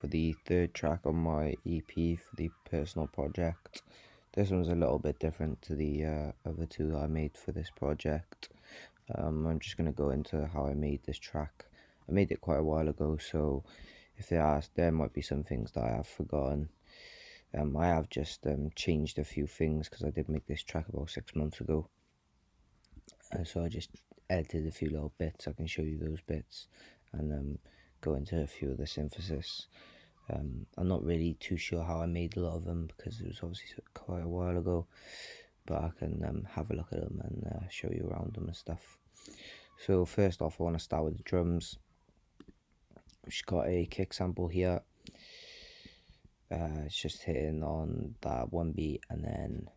for the third track on my EP for the personal project. This one's a little bit different to the other two that I made for this project. I'm just going to go into how I made this track. I made it quite a while ago, so if there might be some things that I have forgotten. I have just changed a few things because I did make this track about 6 months ago. So I just edited a few little bits. I can show you those bits and go into a few of the synthesis. I'm not really too sure how I made a lot of them because it was obviously quite a while ago, but I can have a look at them and show you around them and stuff. So first off, I want to start with the drums. I've just got a kick sample here. It's just hitting on that one beat and then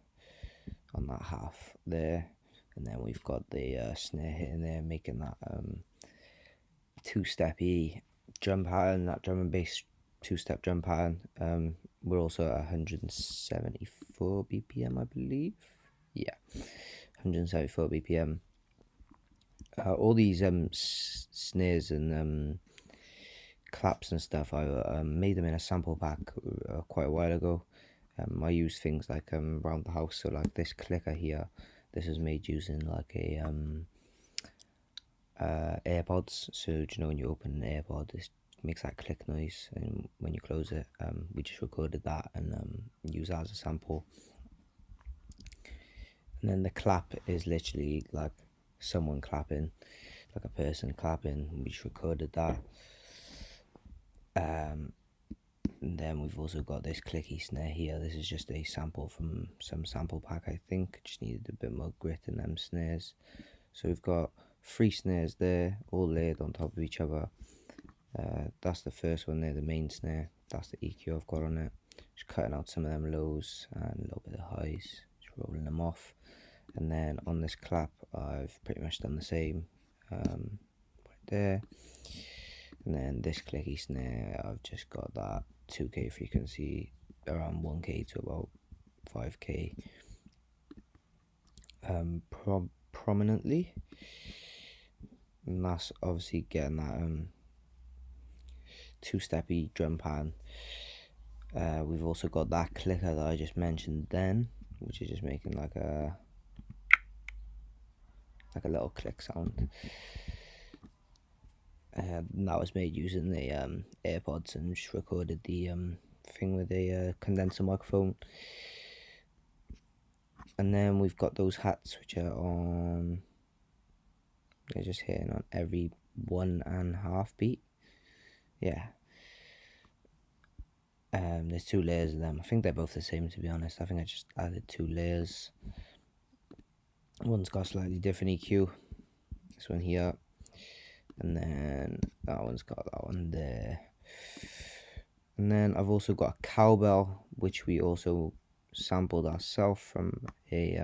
on that half there, and then we've got the snare hitting there, making that two-steppy drum pattern, that drum and bass two-step drum pattern. We're also at 174 BPM, I believe. Yeah, 174 BPM. All these snares and claps and stuff, I made them in a sample pack quite a while ago. I use things like around the house, so like this clicker here, this is made using like a AirPods. So do you know when you open an AirPod, it makes that click noise, and when you close it, we just recorded that and use that as a sample. And then the clap is literally like someone clapping, like a person clapping. We just recorded that. And then we've also got this clicky snare here. This is just a sample from some sample pack, I think. Just needed a bit more grit in them snares. So we've got 3 snares there, all layered on top of each other. That's the first one there, the main snare. That's the EQ I've got on it. Just cutting out some of them lows and a little bit of highs, just rolling them off. And then on this clap, I've pretty much done the same, right there. And then this clicky snare, I've just got that 2K frequency, around 1K to about 5K prominently. And that's obviously getting that two-steppy drum pan. We've also got that clicker that I just mentioned then, which is just making like a little click sound. That was made using the AirPods, and just recorded the thing with a condenser microphone. And then we've got those hats, which are on, they're just hitting on every 1.5 beat. Yeah. There's 2 layers of them. I think they're both the same, to be honest. I think I just added 2 layers. One's got slightly different EQ. This one here. And then that one's got that one there. And then I've also got a cowbell, which we also sampled ourselves from a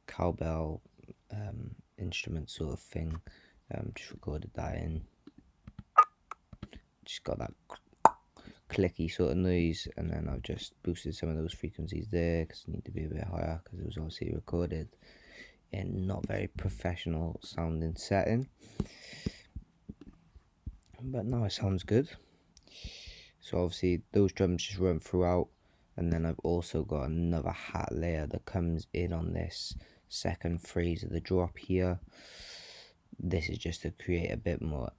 cowbell instrument sort of thing. Just recorded that in. Just got that clicky sort of noise, and then I've just boosted some of those frequencies there because they need to be a bit higher, because it was obviously recorded in not very professional sounding setting, but now it sounds good. So obviously those drums just run throughout, and then I've also got another hat layer that comes in on this second phrase of the drop here. This is just to create a bit more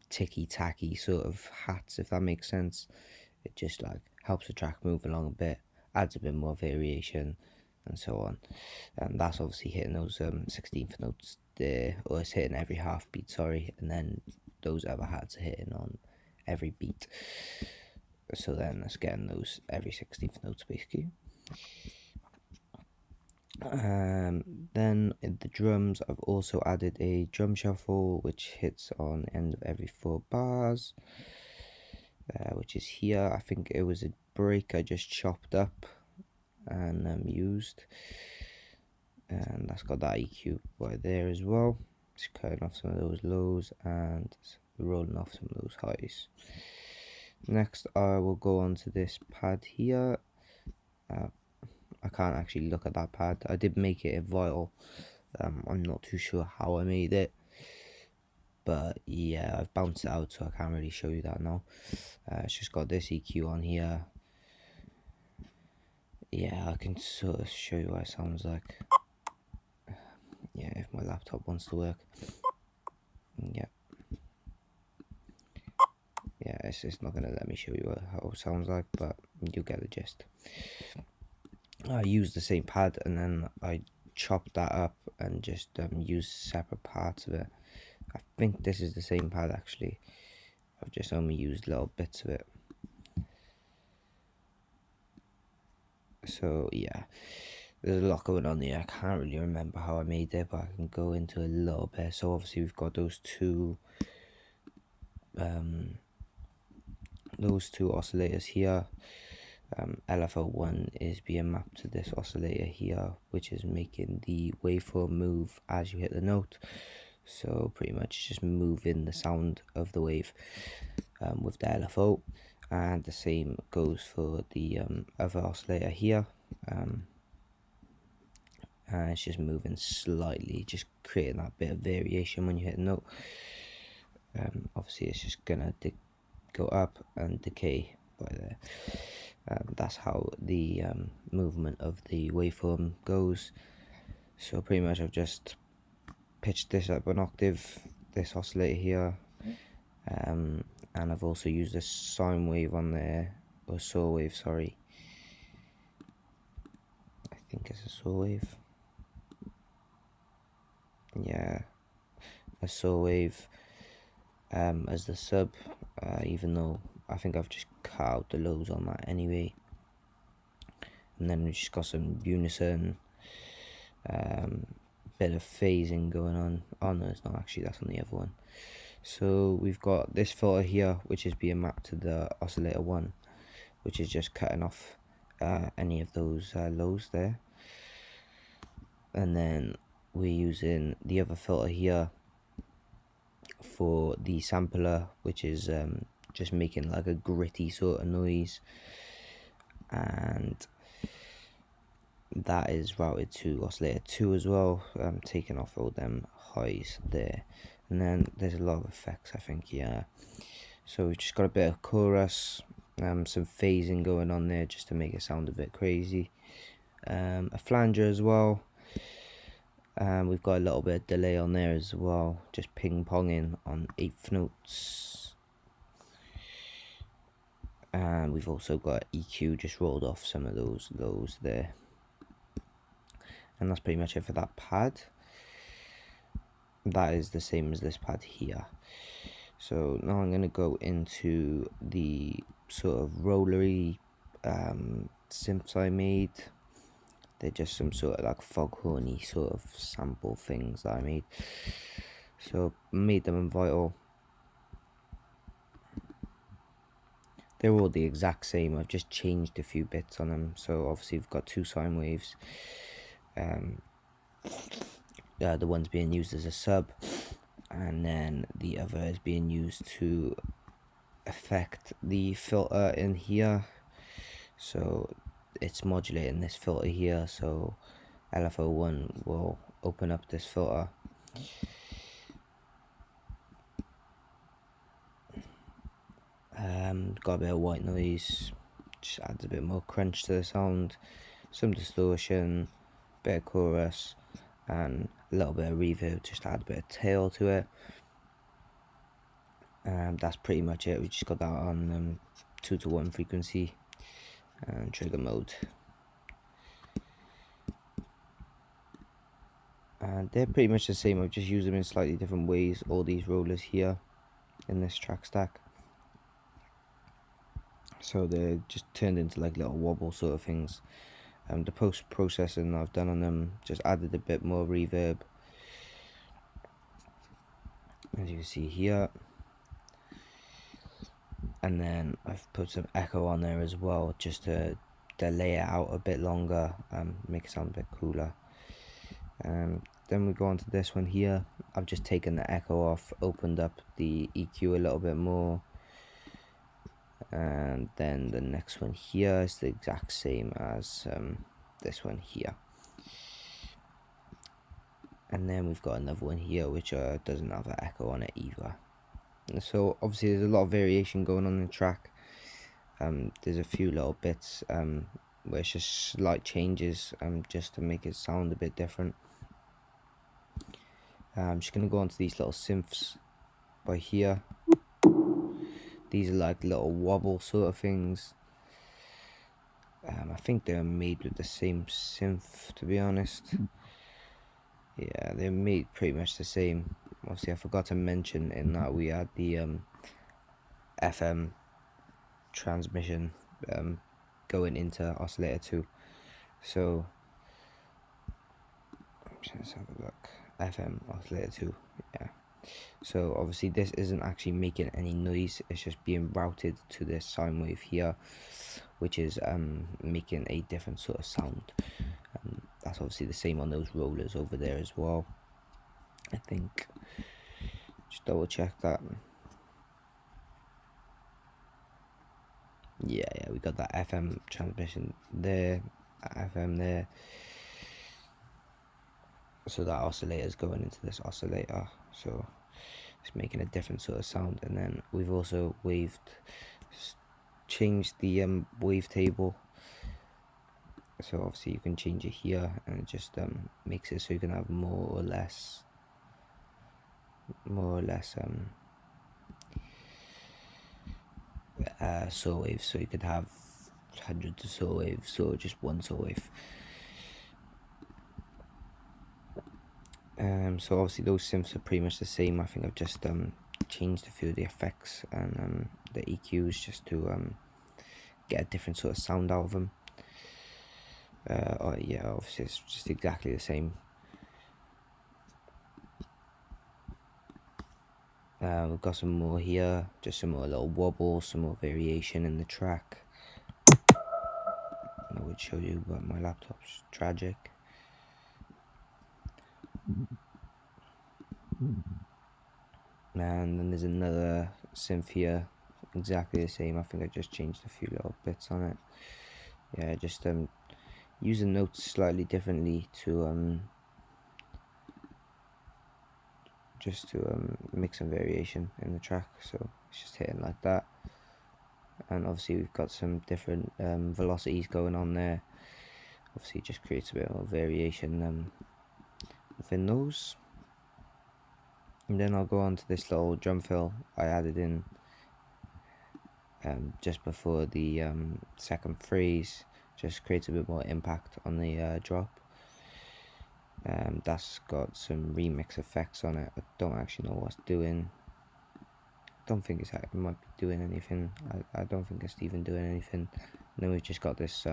ticky-tacky sort of hats, if that makes sense. It just like helps the track move along a bit, adds a bit more variation, and so on. And that's obviously hitting those 16th notes there, or it's hitting every half beat, sorry, and then those other hats are hitting on every beat. So then that's getting those every 16th notes basically. Then in the drums, I've also added a drum shuffle, which hits on the end of every 4 bars, which is here. I think it was a break I just chopped up and used, and that's got that EQ right there as well. Just cutting off some of those lows and rolling off some of those highs. Next, I will go on to this pad here. I can't actually look at that pad. I did make it a vinyl. I'm not too sure how I made it. but yeah, I've bounced it out, so I can't really show you that now. It's just got this EQ on here. Yeah, I can sort of show you what it sounds like. Yeah, if my laptop wants to work. Yeah. Yeah, it's not gonna let me show you how it sounds like, but you get the gist. I used the same pad, and then I chopped that up and just used separate parts of it. I think this is the same pad actually. I've just only used little bits of it. So yeah, there's a lot going on here. I can't really remember how I made it, but I can go into a little bit. So obviously we've got those two oscillators here. LFO1 is being mapped to this oscillator here, which is making the waveform move as you hit the note. So pretty much just moving the sound of the wave with the LFO. And the same goes for the other oscillator here. And it's just moving slightly, just creating that bit of variation when you hit a note. Obviously it's just gonna go up and decay by there. That's how the movement of the waveform goes. So pretty much I've just pitched this up an octave, this oscillator here, and I've also used a sine wave on there, or saw wave, sorry. I think it's a saw wave. Yeah, a saw wave as the sub, even though I think I've just cut out the lows on that anyway. And then we've just got some unison, bit of phasing going on. Oh no, it's not actually, that's on the other one. So we've got this filter here, which is being mapped to the oscillator 1, which is just cutting off any of those lows there. And then we're using the other filter here for the sampler, which is just making like a gritty sort of noise, and that is routed to oscillator 2 as well, taking off all them highs there. And then there's a lot of effects, I think, yeah. So we've just got a bit of chorus, some phasing going on there just to make it sound a bit crazy, a flanger as well. We've got a little bit of delay on there as well, just ping-ponging on 8th notes. And we've also got EQ just rolled off some of those lows there. And that's pretty much it for that pad. That is the same as this pad here. So now I'm going to go into the sort of rollery synths I made. They're just some sort of like foghorny sort of sample things that I made. So made them in Vital. They're all the exact same. I've just changed a few bits on them. So obviously we've got two sine waves. The one's being used as a sub, and then the other is being used to affect the filter in here. So it's modulating this filter here, so LFO1 will open up this filter. Got a bit of white noise, just adds a bit more crunch to the sound, some distortion, bit of chorus, and a little bit of reverb just to add a bit of tail to it. That's pretty much it. We just got that on 2:1 frequency and trigger mode. And they're pretty much the same. I've just used them in slightly different ways, all these rollers here in this track stack. So they're just turned into like little wobble sort of things. The post-processing I've done on them just added a bit more reverb, as you can see here. And then I've put some echo on there as well, just to delay it out a bit longer, make it sound a bit cooler. Then we go on to this one here. I've just taken the echo off, opened up the EQ a little bit more, and then the next one here is the exact same as this one here. And then we've got another one here which doesn't have an echo on it either. So obviously there's a lot of variation going on in the track. There's a few little bits where it's just slight changes just to make it sound a bit different. I'm just going to go onto these little synths by here. These are like little wobble sort of things. I think they're made with the same synth, to be honest. Yeah, they're made pretty much the same. Obviously I forgot to mention in that we had the FM transmission going into oscillator 2. So let's have a look. FM oscillator 2, yeah. So obviously this isn't actually making any noise, it's just being routed to this sine wave here, which is making a different sort of sound. That's obviously the same on those rollers over there as well. I think, just double check that. Yeah, we got that FM transmission there, FM there. So that oscillator is going into this oscillator, so it's making a different sort of sound. And then we've also changed the wavetable. So obviously you can change it here, and it just makes it so you can have more or less saw waves. So you could have hundreds of saw waves or just one saw wave. So obviously those synths are pretty much the same. I think I've just changed a few of the effects and the EQs just to get a different sort of sound out of them. Yeah, obviously it's just exactly the same. We've got some more here, just some more little wobbles, some more variation in the track. I would show you, but my laptop's tragic. And then there's another synth here, exactly the same. I think I just changed a few little bits on it. Yeah, just use the notes slightly differently to make some variation in the track. So it's just hitting like that. And obviously we've got some different velocities going on there. Obviously it just creates a bit of variation within those. And then I'll go on to this little drum fill I added in just before the second phrase. Just creates a bit more impact on the drop. That's got some remix effects on it. I don't actually know what's doing. Don't think it might be doing anything. I don't think it's even doing anything. And then we've just got this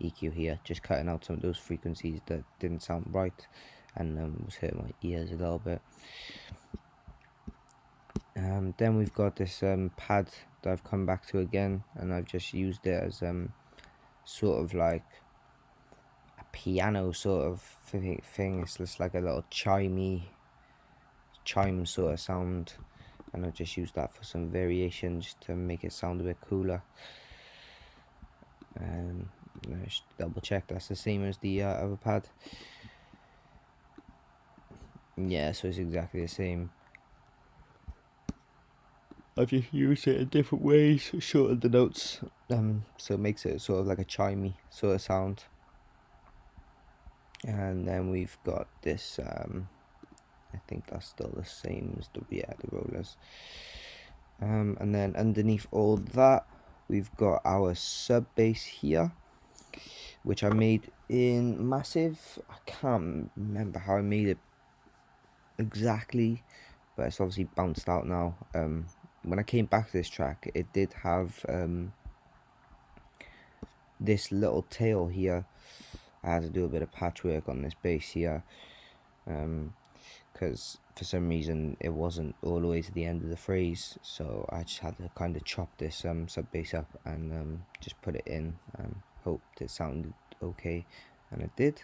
EQ here, just cutting out some of those frequencies that didn't sound right and was hurting my ears a little bit. Then we've got this pad that I've come back to again, and I've just used it as sort of like a piano sort of thing. It's just like a little chime sort of sound, and I've just used that for some variation just to make it sound a bit cooler. Just double check that's the same as the other pad. Yeah, so it's exactly the same. I've just used it in different ways, shortened the notes, so it makes it sort of like a chimey sort of sound. And then we've got this, I think that's still the same as the rollers. And then underneath all that, we've got our sub bass here, which I made in Massive. I can't remember how I made it exactly, but it's obviously bounced out now. When I came back to this track, it did have this little tail here. I had to do a bit of patchwork on this bass here, because for some reason it wasn't all the way to the end of the phrase, so I just had to kind of chop this sub bass up and just put it in and hoped it sounded okay, and it did.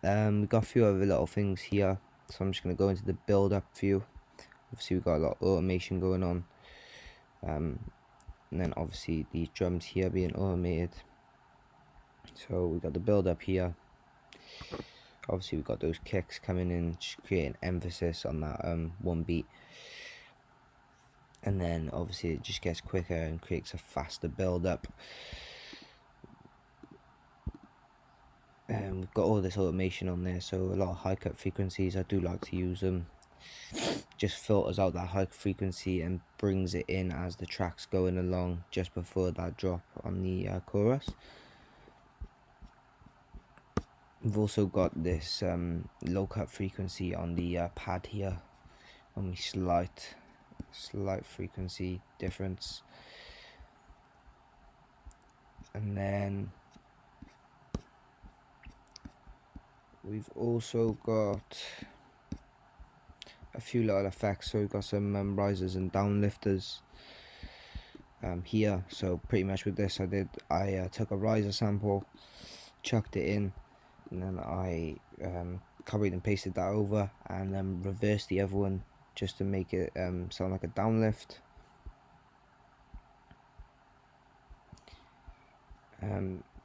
We got a few other little things here, so I'm just going to go into the build up view. Obviously we've got a lot of automation going on, and then obviously these drums here being automated. So we got the build up here. Obviously we've got those kicks coming in, just creating emphasis on that one beat, and then obviously it just gets quicker and creates a faster build up. We've got all this automation on there, so a lot of high cut frequencies. I do like to use them. Just filters out that high frequency and brings it in as the track's going along, just before that drop on the chorus. We've also got this low cut frequency on the pad here, only slight frequency difference. And then we've also got a few little effects. So we've got some risers and downlifters here. So pretty much with this I took a riser sample, chucked it in, and then I copied and pasted that over, and then reversed the other one just to make it sound like a downlift.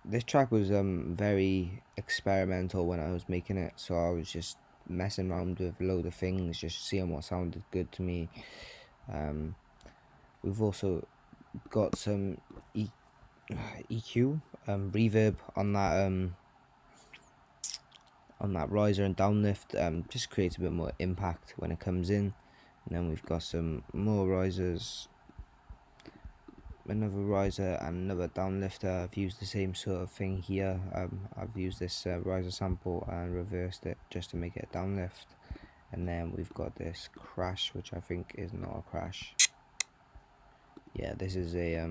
This track was very experimental when I was making it, so I was just messing around with a load of things, just seeing what sounded good to me. We've also got some EQ reverb on that riser and downlift. Just creates a bit more impact when it comes in. And then we've got some more risers, another riser and another downlifter. I've used the same sort of thing here. I've used this riser sample and reversed it just to make it a downlift. And then we've got this crash, which I think is not a crash. Yeah, this is a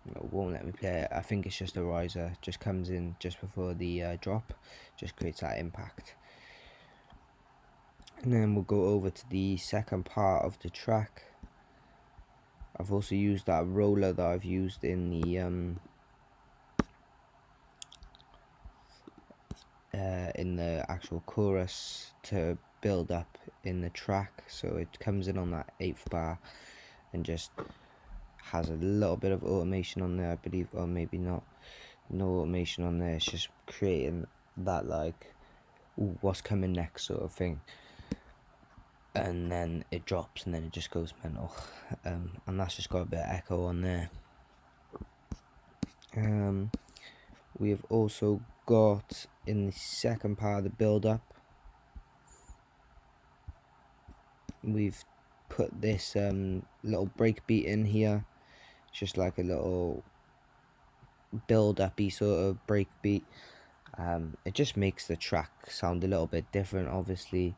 it won't let me play it. I think it's just a riser, just comes in just before the drop, just creates that impact. And then we'll go over to the second part of the track. I've also used that roller that I've used in the actual chorus to build up in the track. So it comes in on that 8th bar and just has a little bit of automation on there, I believe, or maybe not. No automation on there. It's just creating that like, ooh, what's coming next sort of thing. And then it drops and then it just goes mental. And that's just got a bit of echo on there. We have also got in the second part of the build up, we've put this little break beat in here, just like a little build uppy sort of break beat. It just makes the track sound a little bit different, obviously,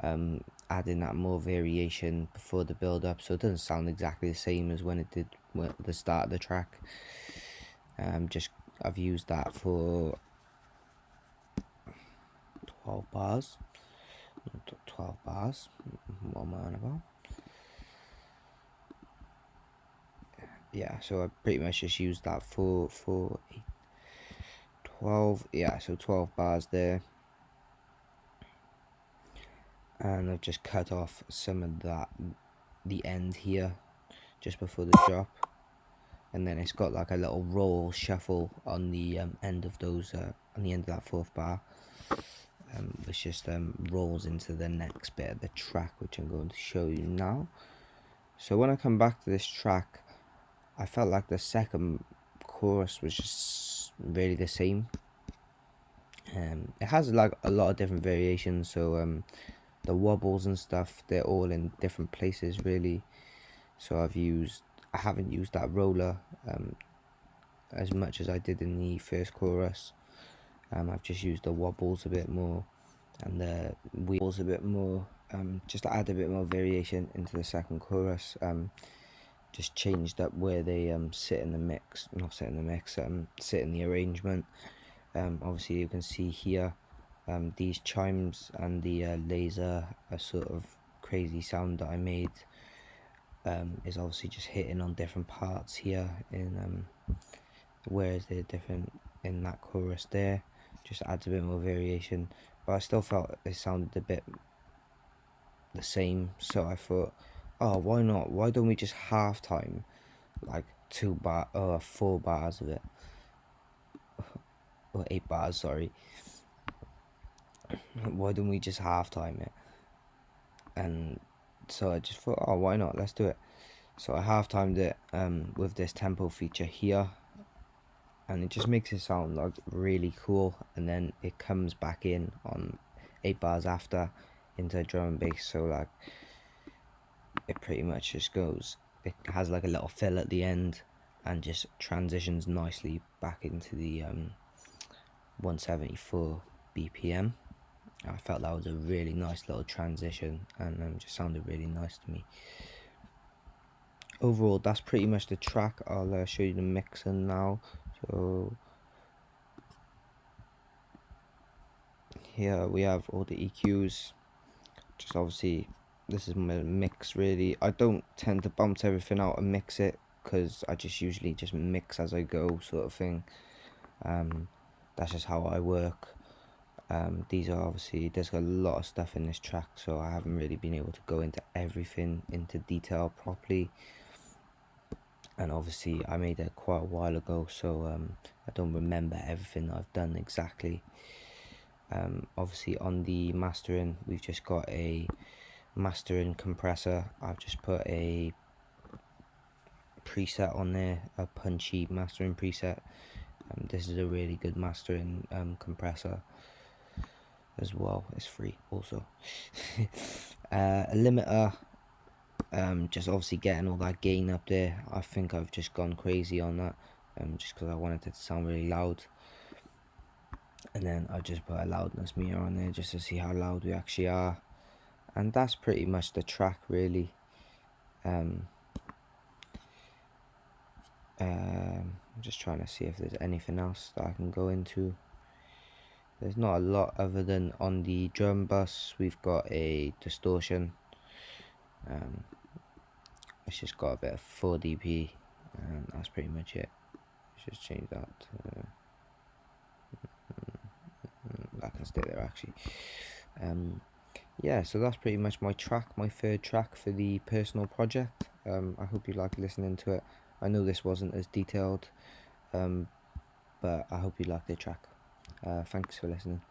adding that more variation before the build up, so it doesn't sound exactly the same as when it did at the start of the track. I've used that for 12 bars. What am I on about? Yeah, so I pretty much just used that for 12. Yeah, so 12 bars there. And I've just cut off some of that, the end here, just before the drop. And then it's got like a little roll shuffle on the end of those, on the end of that 4th bar, which just rolls into the next bit of the track, which I'm going to show you now. So when I come back to this track, I felt like the second chorus was just really the same. It has like a lot of different variations, so the wobbles and stuff, they're all in different places really. So I haven't used that roller as much as I did in the first chorus. I've just used the wobbles a bit more and the wheels a bit more, just to add a bit more variation into the second chorus. Just changed up where they sit in the mix, sit in the arrangement. Obviously you can see here these chimes and the laser, a sort of crazy sound that I made, is obviously just hitting on different parts here in whereas they're different in that chorus there. Just adds a bit more variation, but I still felt it sounded a bit the same, so I thought, oh, why not? Why don't we just half time, like 4 bars of it, or 8 bars, sorry. Why don't we just halftime it? And so I just thought, oh, why not? Let's do it. So I half-timed it with this tempo feature here, and it just makes it sound like really cool, and then it comes back in on 8 bars after into drum and bass. So like it pretty much just goes, it has like a little fill at the end and just transitions nicely back into the 174 BPM. I felt that was a really nice little transition, and just sounded really nice to me. Overall, that's pretty much the track. I'll show you the mixing now. So here we have all the EQs. Just obviously, this is my mix really. I don't tend to bounce everything out and mix it, because I just usually just mix as I go, sort of thing. That's just how I work. These are obviously, there's a lot of stuff in this track, so I haven't really been able to go into everything into detail properly. And obviously I made it quite a while ago, so I don't remember everything I've done exactly. Obviously on the mastering, we've just got a mastering compressor. I've just put a preset on there, a punchy mastering preset. This is a really good mastering compressor as well. It's free also. A limiter, just obviously getting all that gain up there. I think I've just gone crazy on that, just because I wanted it to sound really loud. And then I just put a loudness meter on there just to see how loud we actually are. And that's pretty much the track really. I'm just trying to see if there's anything else that I can go into. There's not a lot other than on the drum bus we've got a distortion. It's just got a bit of 4 dB, and that's pretty much it. Let's just change that to, that can stay there actually. Yeah, so that's pretty much my track, my third track for the personal project. I hope you like listening to it. I know this wasn't as detailed, but I hope you like the track. Thanks for listening.